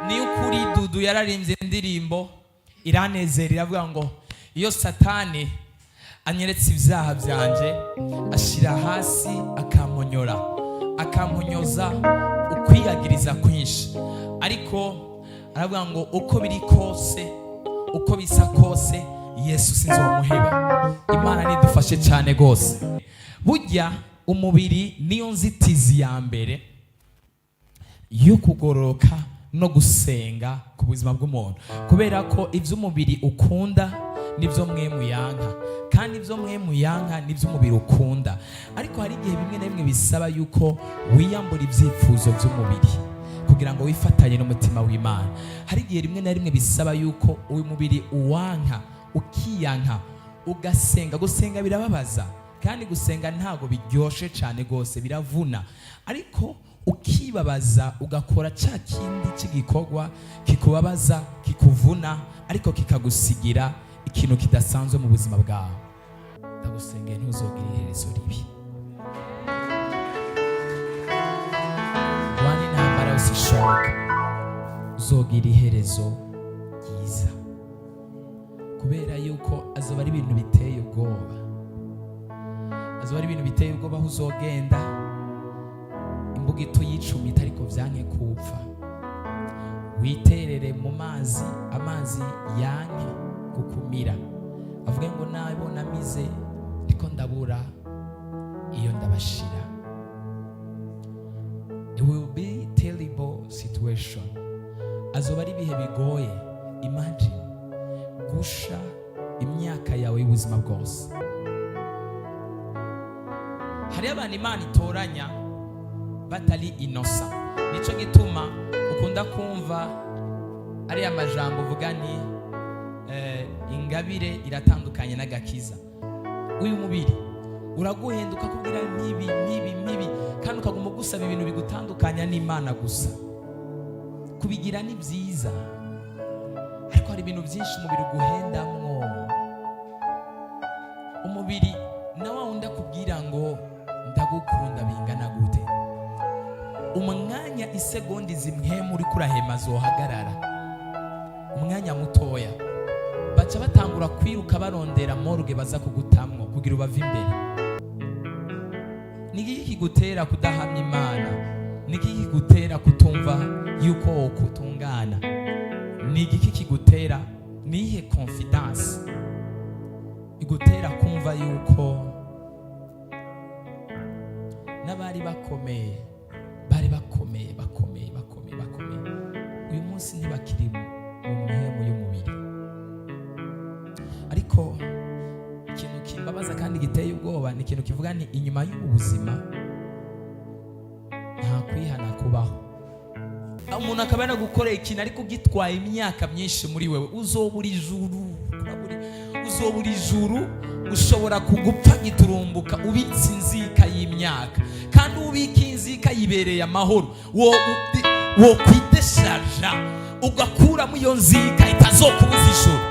ni ukuri Dudu yararimbye indirimbo iranezera iravuga ngo iyo Satani anyeretse ibyaha byanje ashira hasi akamponyora akamponyoza ukwiyagiriza kwinshi, ariko aravuga ngo uko biri kose uko bisa kose Yesu sinzomuheba. Imana nidufashe cyane gose. Burya umubiri niyo nzitizi ya mbere yo kugororoka no gusenga ku buzima bw'umuntu, kubera ko iby'umubiri ukunda nibyo mwe muyanka, kandi ibyo mwe muyanka nibyo umubiri ukunda. Ariko hari igihe bimwe na bimwe bisaba yuko wiyambura ibyifuzo by'umubiri kugira ngo wifatanye n'umutima w'Imana. Hari igihe rimwe na rimwe bisaba yuko uyu mubiri uwanka ukiyanka ugasenga. Gusenga birababaza, kandi gusenga ntago biryoshe cyane gose, biravuna, ariko ukibabaza ugakora cya kindi cy'igikorwa kikubabaza kikuvuna ariko kikagusigira ikintu kidasanzwe mu buzima bwawe. Ndagusengeye ntuzogire iherezo ribi. Wani ntambara usishoka uzogira iherezo ryiza, kubera yuko azoba ari ibintu biteye ubwoba. Azoba ari ibintu biteye ubwoba aho uzogenda imbuga ituyicumita ariko vyanke kupfa, witerere mu mazi amazi yanke kukumira, avuge ngo nabona mize ndiko ndabura iyo ndabashira. It will be terrible situation. Azoba ari ibihe bigoye. Imagine gusha imyaka yawe y'ubuzima bwose. Hari abantu Imana itoranya batari innocent, nico gituma ukunda kumva ari amajambo uvuga ni ingabire iratandukanye n'agakiza. Uyu mubiri uraguhenduka kubwira mibi kandi ukaguma gusaba ibintu bigutandukanya n'Imana gusa. Kubigira ni byiza, ariko hari ibintu byinshi umubiri uguhendamwo. Umubiri nawe wundi akubwira ngo ndagukunda bingana gute, umwanya isegondi zimwe muri kurahema zohagarara umwanya mutoya baca batangura kwiruka barondera morgue baza kugutamwo kugira ubava imbere. Niki kigutera kudahamya Imana? Niki kigutera kutumva yuko kutungana? Niki kigutera nihe confidence igutera kumva yuko n'abari bakomeye uyu munsi ntibakiri mu mwemu y'umubiri? Ariko ikintu kimbabaza kandi giteye ubwoba ni ikintu kivuga ni inyuma y'ubuzima nta kwihana kubaho. Umuntu akaba yanagukoreye ikintu ariko ugitwaye imyaka myinshi muri wewe, uzobura ijuru ushobora kugupfa giturumbuka ubitse inzika y'imyaka, kandi ubika inzika yibereye amahoro. Wo kwideshaja ugakuramo iyo nzika itazokubuza ijuru.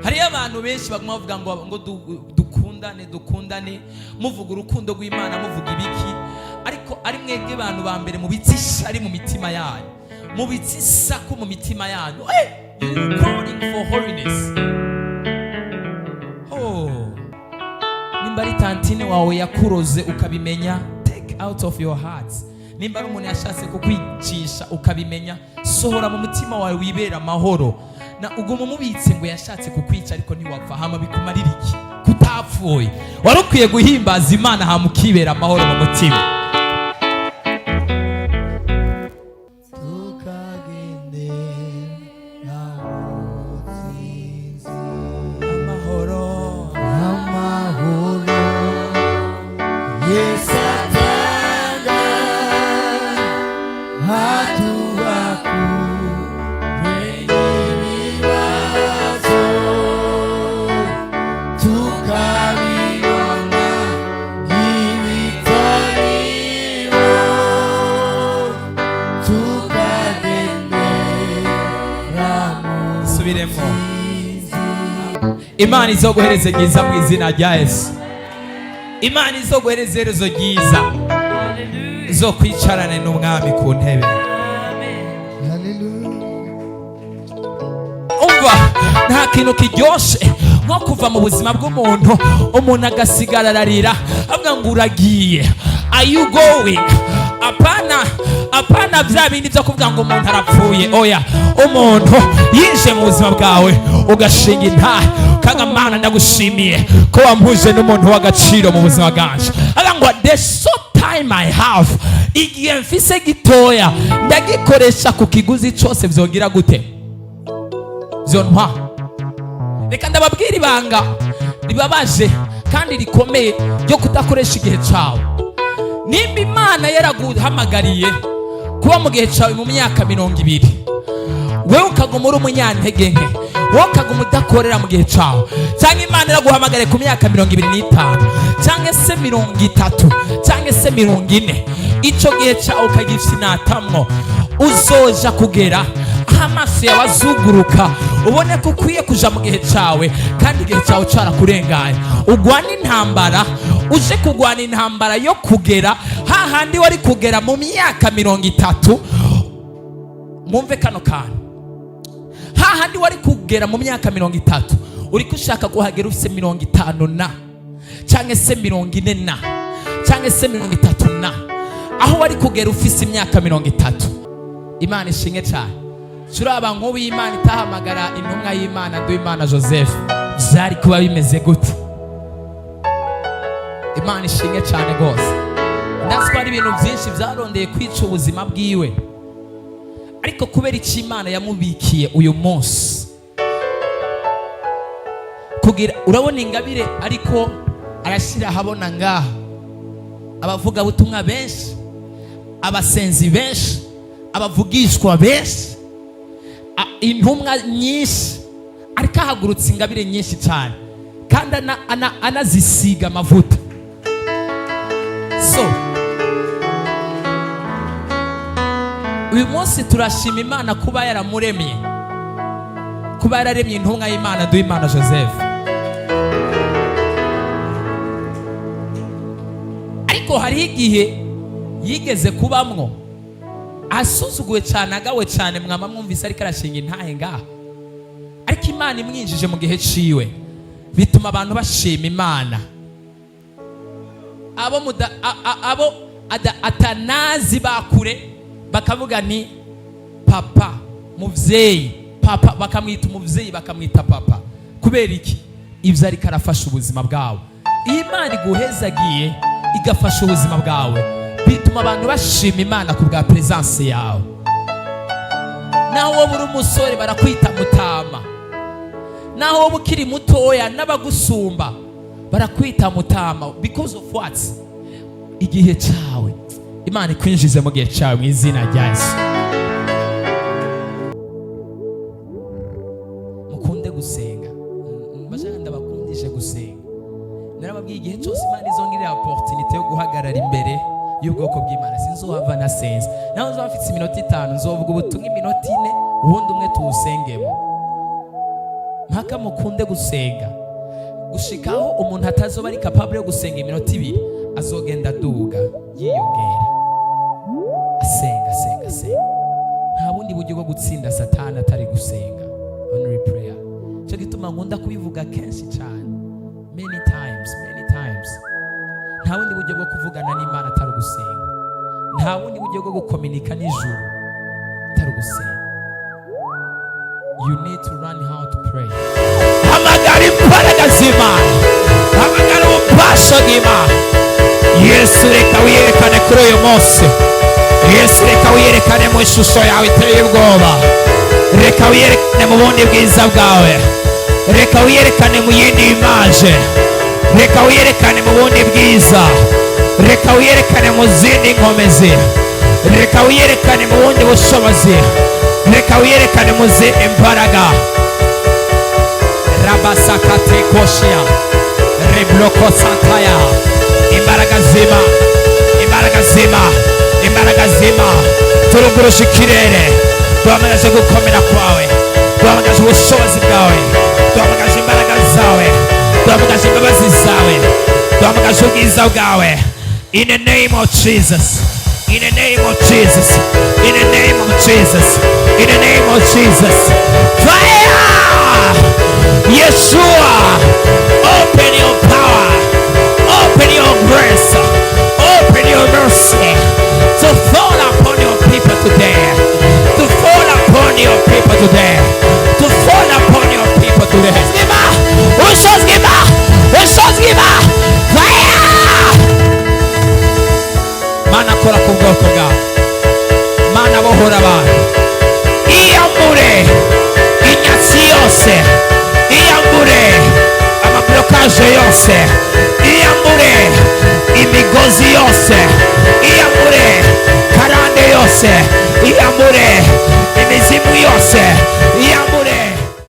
Hari abantu benshi baguma bavuga ngo dukundane muvuga urukundo rw'Imana muvuga ibiki, ariko ari mwebwe abantu ba mbere mu bitsisha ari mu mitima yanyu, mu bitsisa ko mu mitima yanyu you calling for holiness. Nimba ari tantine wawe yakuroze ukabimenya, take out of your heart. Nimba ari umuntu yashatse kukwicisha ukabimenya, sohora mu mutima wawe wibera amahoro. Na uguma mubitse ngo yashatse kukwica ariko ntiwapfa, hama bikumarira iki? Kutapfuye. Warukwiye guhimbaza Imana hamukibera amahoro mu mutima. Imana izoguhereze ryiza mu izina rya Yesu. Imana izoguhereze iherezo ryiza. nzokwicarane n'umwami ku ntebe. Umva, nta kintu kiryoshe nko kuva mu buzima bw'umuntu umuntu agasigara ararira avuga ngo uragiye, are you going? Apana bya bindi byo kuvuga ngo umuntu arapfuye. Oya, umuntu yinje mu buzima bwawe ugashinga intahe kaga Mana ndagushimiye ko wampuje n'umuntu w'agaciro mu buzima bwanje. Avuga ngo the short time I have, igihe mfise gitoya ndagikoresha ku kiguzi cyose vyogira gute zontwa. Reka ndababwira ibanga ribabaje kandi rikomeye ryo kudakoresha igihe cyawe. Nimba Imana yaraguhamagariye kuba mu gihe cyawe mu myaka 20, wewe ukaguma uri umunyantege nke, wowe ukaguma udakorera mu gihe cyawe, cyangwa Imana yaraguhamagariye ku myaka 25 cyangwa se 30 cyangwa se 40, icyo gihe cyawe ukagifinatamwo, uzoja kugera amaso yawe azuguruka ubone ko ukwiye kuja mu gihe cyawe, kandi igihe cyawe cyarakurenganye. Ugwana intambara, uje kugwana intambara yo kugera hahandi wari kugera mu myaka 30. Mumve kano kantu, hahandi wari kugera mu myaka 30 uri kushaka kuhagera ufise 50 na cyangwa se 40 na cyangwa se 30 na, aho wari kugera ufise imyaka 30. Imana ishinge cyane. Turaba nk'ubu Imana itahamagara intumwa y'Imana Imana Joseph, byari kuba bimeze gute? Imana ishinge cyane rwose. Ndaswa ari ibintu byinshi byarondeye kwica ubuzima bwiwe, ariko kubera iki Imana yamubikiye uyu munsi kugira urabona ingabire, ariko arashira habona ngaha abavuga butumwa benshi, abasenzi benshi, abavugishwa benshi, intumwa nyinshi, ariko ahagurutse ingabire nyinshi cyane kandi anazisiga amavuta. So uyu munsi turashima Imana kuba yaramuremye, kuba yararemye intumwa y'Imana Imana Joseph. Ariko hari igihe yigeze kubamwo asuzuguwe cyane, agawe cyane, mwama mwumvise ariko arashinga intahe ngaha, ariko Imana imwinjije mu gihe ciwe bituma abantu bashima Imana. Abo atanazi bakure bakavuga ni papa, muvyeyi, papa, bakamwita umuvyeyi, bakamwita papa. Kubera iki? Ivyo ariko arafasha ubuzima bwawe. Imana iguhezagiye igafasha ubuzima bwawe, bituma abantu bashima Imana ku bwa presence yawe. Naho wowe uri umusore barakwita mutama, naho wowe ukiri mutoya n'abagusumba barakwita mutama, because of what? Igihe cyawe. Imana ikwinjize mu gihe cyawe mu izina rya Yesu. Mukunde gusenga, mbashaka ndabakundishe gusenga. Narababwiye igihe cyose Imana izongirira opportunity yo guhagarara imbere y'ubwoko bw'Imana, sinzohava nasenze. Naho nzo bafite iminota 5 nzovuga ubutumwa iminota 4, ubundi umwe tuwusengemo. Mpaka mukunde gusenga gushikaho umuntu atazoba ari capable yo gusenga iminota 2, azogenda duga yiyongera, asenga. Nta bundi buryo bwo gutsinda Satani atari gusenga, only prayer. Cyo gituma nkunda kubivuga kenshi cyane, many times. Nta bundi buryo bwo kuvugana n'Imana atari gusenga, nta bundi buryo bwo gukomunika n'ijuru atari gusenga. You need to learn how to pray. Hamagara imbaraga z'Imana, hamagara ububasha bw'Imana. Yesu reka wiyerekane kuri uyu munsi. Yesu reka wiyerekane mu ishusho yawe iteye ubwoba. Reka wiyerekane mu bundi bwiza bwawe. Reka wiyerekane mu yindi image. Reka wiyerekane mu bundi bwiza. Reka wiyerekane mu zindi nkomezi. Reka wiyerekane mu bundi bushobozi. Reka wiyerekane mu zindi imbaraga. Rabasakate koshia. Rebloko sataya. Imbaraga zima turugurusha ikirere, duhamagaje gukomera kwawe, duhamagaje ubushobozi bwawe, duhamagaje imbaraga zawe, duhamagaje imbabazi zawe, duhamagaje ubwiza bwawe. In the name of Jesus, In the name of Jesus. In the name of Jesus. In the name of Jesus. Fire! Yeshua, open your power. Open your grace. Open your mercy to fall upon your people today. To fall upon your people today. To fall upon your people today. Fire! Mana kora ku bwoko bwawe. Mana bohora abantu. Iyambure inyatsi yose. Iyambure amablokaje yose. Iyambure imigozi yose. Iyambure karande yose. Iyambure imizimu yose.